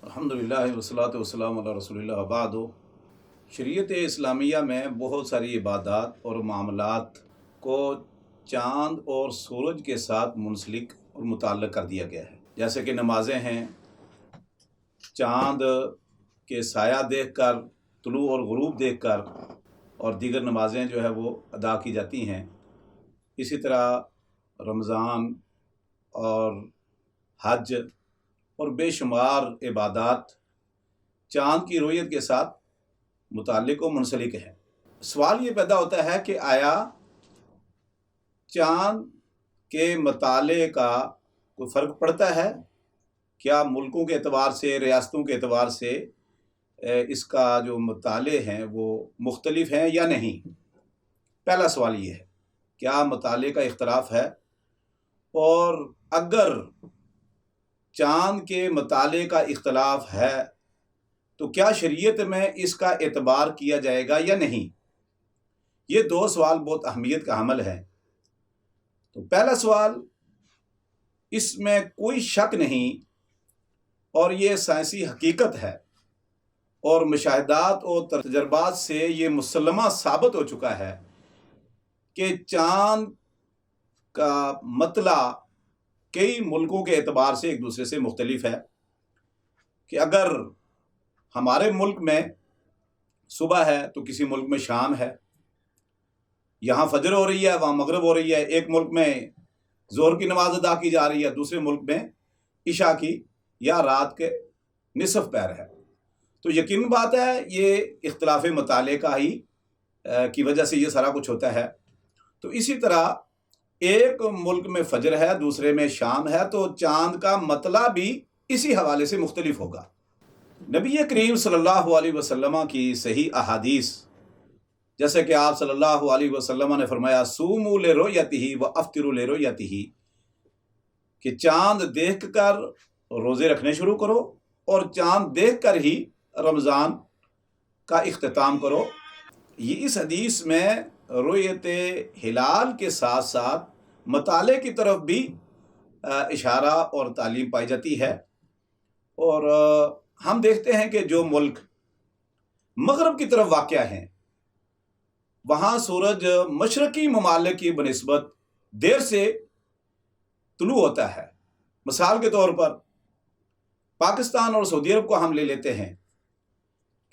अल्हम्दुलिल्लाह वस्सलातु वस्सलामु अला रसूलिल्लाह बाद। शरीयत इस्लामिया में बहुत सारी इबादत और मामलात को चाँद और सूरज के साथ मुंसलिक और मुतल्लक़ कर दिया गया है। जैसे कि नमाज़ें हैं, चाँद के साया देखकर, तुलू और गुरूब देखकर, और दीगर नमाज़ें जो है वो अदा की जाती हैं। इसी तरह रमज़ान और हज और बेशुमार इबादत चाँद की रोयत के साथ मुताल्लिक़ व मुंसलिक है। सवाल ये पैदा होता है कि आया चाँद के मताले का कोई फ़र्क पड़ता है? क्या मुल्कों के एतबार से, रियासतों के एतबार से इसका जो मताले हैं वो मुख्तलिफ हैं या नहीं? पहला सवाल ये है, क्या मताले का इख्तलाफ है? और अगर चाँद के मताले का इख्तलाफ है तो क्या शरीयत में इसका एतबार किया जाएगा या नहीं? ये दो सवाल बहुत अहमियत का हमल है। तो पहला सवाल, इसमें कोई शक नहीं और ये साइंसी हकीकत है और मुशाहिदात और तजर्बात से ये मुसल्लमा साबित हो चुका है कि चाँद का मतला कई मुल्कों के एतबार से एक दूसरे से मुख्तलिफ है। कि अगर हमारे मुल्क में सुबह है तो किसी मुल्क में शाम है, यहाँ फजर हो रही है, वहाँ मगरिब हो रही है, एक मुल्क में ज़ोहर की नमाज अदा की जा रही है, दूसरे मुल्क में इशा की या रात के निसफ पैर है। तो यकीन बात है ये इख्तिलाफ मताले का ही की वजह से ये सारा कुछ होता है। तो इसी तरह एक मुल्क में फजर है, दूसरे में शाम है, तो चाँद का मतला भी इसी हवाले से मुख्तलिफ होगा। नबी करीम सल्लल्लाहु अलैहि वसल्लम की सही अहादीस, जैसे कि आप सल्लल्लाहु अलैहि वसल्लम ने फरमाया, सूमू लिरुयतिही व अफ्तिरू लिरुयतिही, कि चाँद देख कर रोज़े रखने शुरू करो और चाँद देख कर ही रमज़ान का इख्तिताम करो। ये इस हदीस में रुयत हिलाल के साथ साथ मताले की तरफ भी इशारा और तालीम पाई जाती है। और हम देखते हैं कि जो मुल्क मगरब की तरफ वाक़या हैं वहाँ सूरज मशरक़ी ममालिक की बनिस्बत देर से तुलू होता है। मिसाल के तौर पर पाकिस्तान और सऊदी अरब को हम ले लेते हैं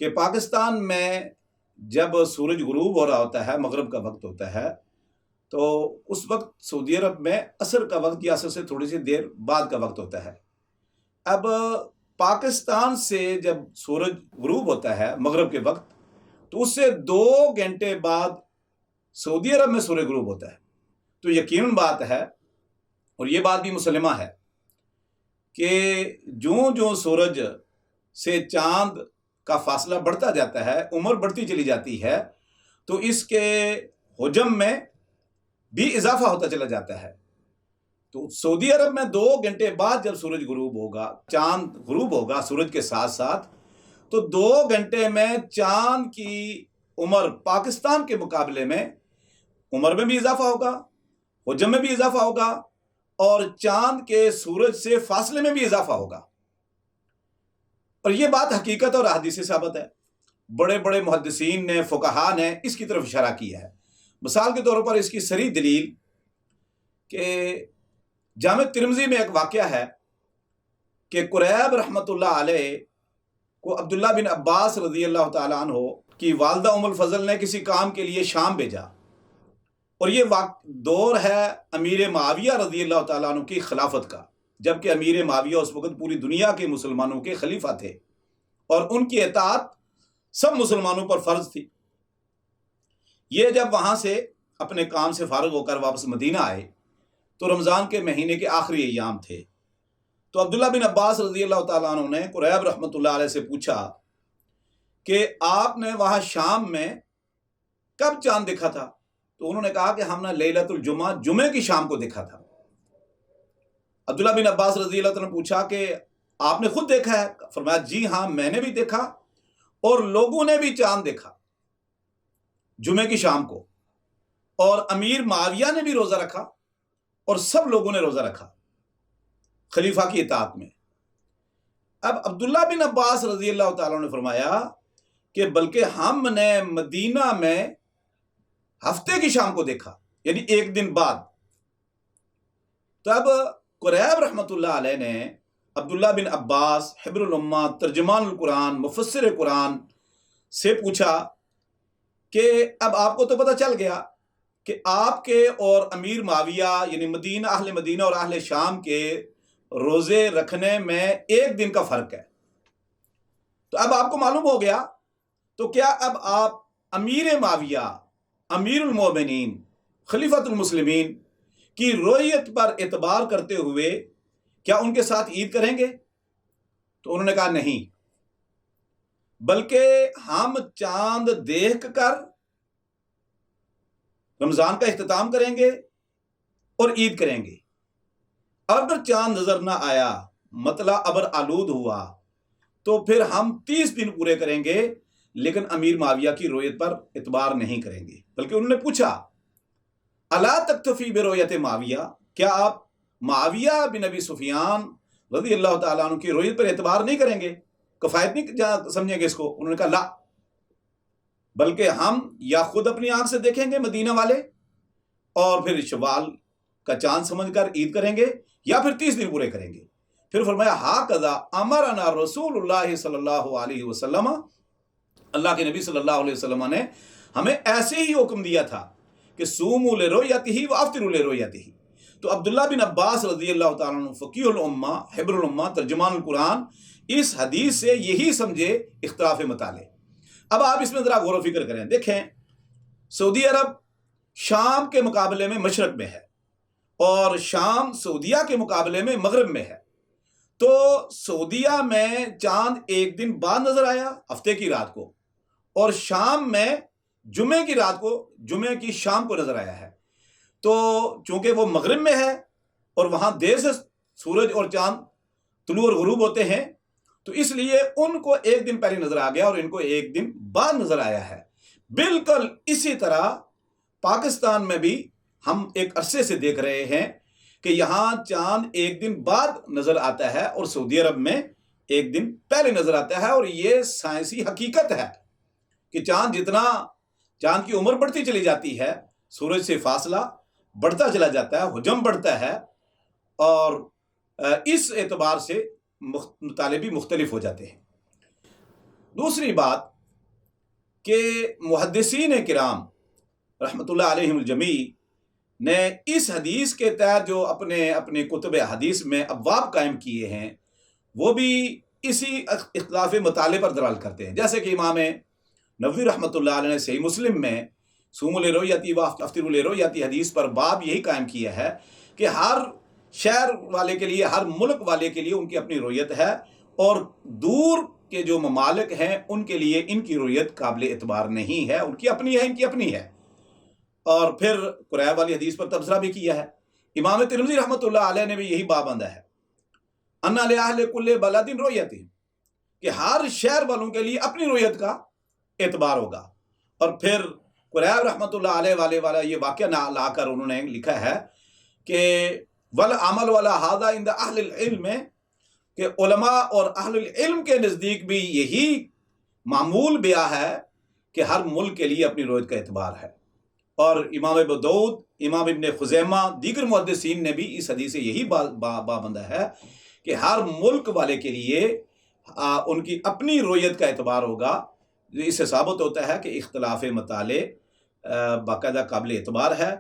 कि पाकिस्तान में जब सूरज गुरूब हो रहा होता है, मगरिब का वक्त होता है, तो उस वक्त सऊदी अरब में असर का वक्त या असर से थोड़ी सी देर बाद का वक्त होता है। अब पाकिस्तान से जब सूरज गुरूब होता है मगरिब के वक्त, तो उससे 2 घंटे बाद सऊदी अरब में सूरज गुरूब होता है। तो यकीनन बात है, और ये बात भी मुसल्लमा है, कि जो जो सूरज से चाँद का फासला बढ़ता जाता है, उम्र बढ़ती चली जाती है, तो इसके हुजम में भी इजाफा होता चला जाता है। तो सऊदी अरब में 2 घंटे बाद जब सूरज गुरूब होगा, चाँद गुरूब होगा सूरज के साथ साथ, तो 2 घंटे में चाँद की उम्र पाकिस्तान के मुकाबले में उम्र में भी इजाफा होगा, हुजम में भी इजाफा होगा, और चाँद के सूरज से फासले में भी इजाफा होगा। और ये बात हकीकत और हदीस से साबित है। बड़े बड़े मुहद्दिसीन ने, फुक़हा ने इसकी तरफ इशारा किया है। मिसाल के तौर पर इसकी सरी दलील कि जामे तिरमिज़ी में एक वाक़या है कि कुरैब रहमतुल्लाह अलैह को अब्दुल्ला बिन अब्बास रज़ियल्लाहु ताला अन्हु की वालिदा उम्मुल फ़ज़ल ने किसी काम के लिए शाम भेजा। और ये दौर है अमीर मुआविया रज़ियल्लाहु ताला अन्हु की खिलाफत का, जबकि अमीर मुआविया उस वक़्त पूरी दुनिया के मुसलमानों के खलीफा थे और उनकी इताअत सब मुसलमानों पर फ़र्ज थी। ये जब वहाँ से अपने काम से फ़ारिग होकर वापस मदीना आए तो रमज़ान के महीने के आखिरी अय्याम थे। तो अब्दुल्ला बिन अब्बास रज़ियल्लाहु ताला अन्हु ने कुरैब रहमतुल्लाह अलैह से पूछा कि आपने वहाँ शाम में कब चाँद देखा था? तो उन्होंने कहा कि हमने लैलतुल जुमा, जुमे की शाम को देखा था। अब्दुल्ला बिन अब्बास रज़ियल्लाहु ताला ने पूछा कि आपने खुद देखा है? फरमाया, जी हाँ, मैंने भी देखा और लोगों ने भी चाँद देखा जुमे की शाम को, और अमीर मुआविया ने भी रोज़ा रखा और सब लोगों ने रोज़ा रखा खलीफा की इताअत में। اب عبداللہ بن عباس رضی اللہ تعالیٰ نے فرمایا کہ بلکہ ہم نے مدینہ میں ہفتے کی شام کو دیکھا، یعنی ایک دن بعد۔ تب قریب رحمۃ اللہ علیہ نے عبداللہ بن عباس حبر الامہ ترجمان القرآن مفسر قرآن سے پوچھا کہ اب آپ کو تو پتہ چل گیا کہ آپ کے اور امیر معاویہ یعنی اہل مدینہ اور اہل شام کے روزے رکھنے میں ایک دن کا فرق ہے، تو اب آپ کو معلوم ہو گیا، تو کیا اب آپ امیر معاویہ امیر المومنین خلیفۃ المسلمین کی رویت پر اعتبار کرتے ہوئے کیا ان کے ساتھ عید کریں گے؟ تو انہوں نے کہا نہیں، بلکہ ہم چاند دیکھ کر رمضان کا اختتام کریں گے اور عید کریں گے، اور اگر چاند نظر نہ آیا، مطلع ابر آلود ہوا، تو پھر ہم 30 دن پورے کریں گے، لیکن امیر معاویہ کی رویت پر اعتبار نہیں کریں گے۔ بلکہ انہوں نے پوچھا الا تکتفی برؤیت معاویہ، کیا آپ معاویہ بن ابی سفیان رضی اللہ تعالیٰ عنہ کی رویت پر اعتبار نہیں کریں گے، کفایت نہیں سمجھیں گے اس کو؟ انہوں نے کہا لا، بلکہ ہم یا خود اپنی آنکھ سے دیکھیں گے مدینہ والے اور پھر شوال کا چاند سمجھ کر عید کریں گے، یا پھر 30 دن پورے کریں گے۔ پھر فرمایا ہاکذا امرنا رسول اللہ صلی اللہ علیہ وسلم، اللہ کے نبی صلی اللہ علیہ وسلم نے ہمیں ایسے ہی حکم دیا تھا کہ سوموا لرؤیتہ وافطروا لرؤیتہ۔ تو عبداللہ بن عباس رضی اللہ تعالیٰ عنہ فقیہ الامہ حبر الامہ ترجمان القرآن اس حدیث سے یہی سمجھے اختلاف مطالعے۔ اب آپ اس میں ذرا غور و فکر کریں، دیکھیں سعودی عرب شام کے مقابلے میں مشرق میں ہے، اور شام سعودیہ کے مقابلے میں مغرب میں ہے، تو سعودیہ میں چاند ایک دن بعد نظر آیا ہفتے کی رات کو، اور شام میں جمعے کی رات کو، جمعے کی شام کو نظر آیا ہے۔ تو چونکہ وہ مغرب میں ہے اور وہاں دیر سے سورج اور چاند طلوع اور غروب ہوتے ہیں، تو اس لیے ان کو ایک دن پہلے نظر آ گیا اور ان کو ایک دن بعد نظر آیا ہے۔ بالکل اسی طرح پاکستان میں بھی ہم ایک عرصے سے دیکھ رہے ہیں کہ یہاں چاند ایک دن بعد نظر آتا ہے اور سعودی عرب میں ایک دن پہلے نظر آتا ہے، اور یہ سائنسی حقیقت ہے کہ چاند کی عمر بڑھتی چلی جاتی ہے، سورج سے فاصلہ بڑھتا چلا جاتا ہے، حجم بڑھتا ہے، اور اس اعتبار سے مطالعے بھی مختلف ہو جاتے ہیں۔ دوسری بات کہ محدثین کرام رحمۃ اللہ علیہم الجمیع نے اس حدیث کے تحت جو اپنے کتب حدیث میں ابواب قائم کیے ہیں، وہ بھی اسی اختلاف مطالعے پر دلالت کرتے ہیں۔ جیسے کہ امام نووی رحمۃ اللہ علیہ نے صحیح مسلم میں سوموا لرؤیتہ وافطروا لرؤیتہ حدیث پر باب یہی قائم کیا ہے کہ ہر شہر والے کے لیے، ہر ملک والے کے لیے ان کی اپنی رویت ہے، اور دور کے جو ممالک ہیں ان کے لیے ان کی رویت قابل اعتبار نہیں ہے، ان کی اپنی ہے، ان کی اپنی ہے۔ اور پھر قریب والی حدیث پر تبصرہ بھی کیا ہے۔ امام ترمذی رحمۃ اللہ علیہ نے بھی یہی باب باندھا ہے، ان لأہل کل بلد رؤیت، کہ ہر شہر والوں کے لیے اپنی رویت کا اعتبار ہوگا۔ اور پھر قریب رحمۃ اللہ علیہ والا یہ واقعہ لا کر انہوں نے لکھا ہے کہ والعمل ولا ھذا عند اہل العلم، کہ علماء اور اہل العلم کے نزدیک بھی یہی معمول بیان ہے کہ ہر ملک کے لیے اپنی رویت کا اعتبار ہے۔ اور امام ابو داؤد، امام ابن خزیمہ، دیگر محدثین نے بھی اس حدیث سے یہی باب باندھا ہے کہ ہر ملک والے کے لیے ان کی اپنی رویت کا اعتبار ہوگا۔ اس سے ثابت ہوتا ہے کہ اختلاف مطالعے باقاعدہ قابل اعتبار ہے،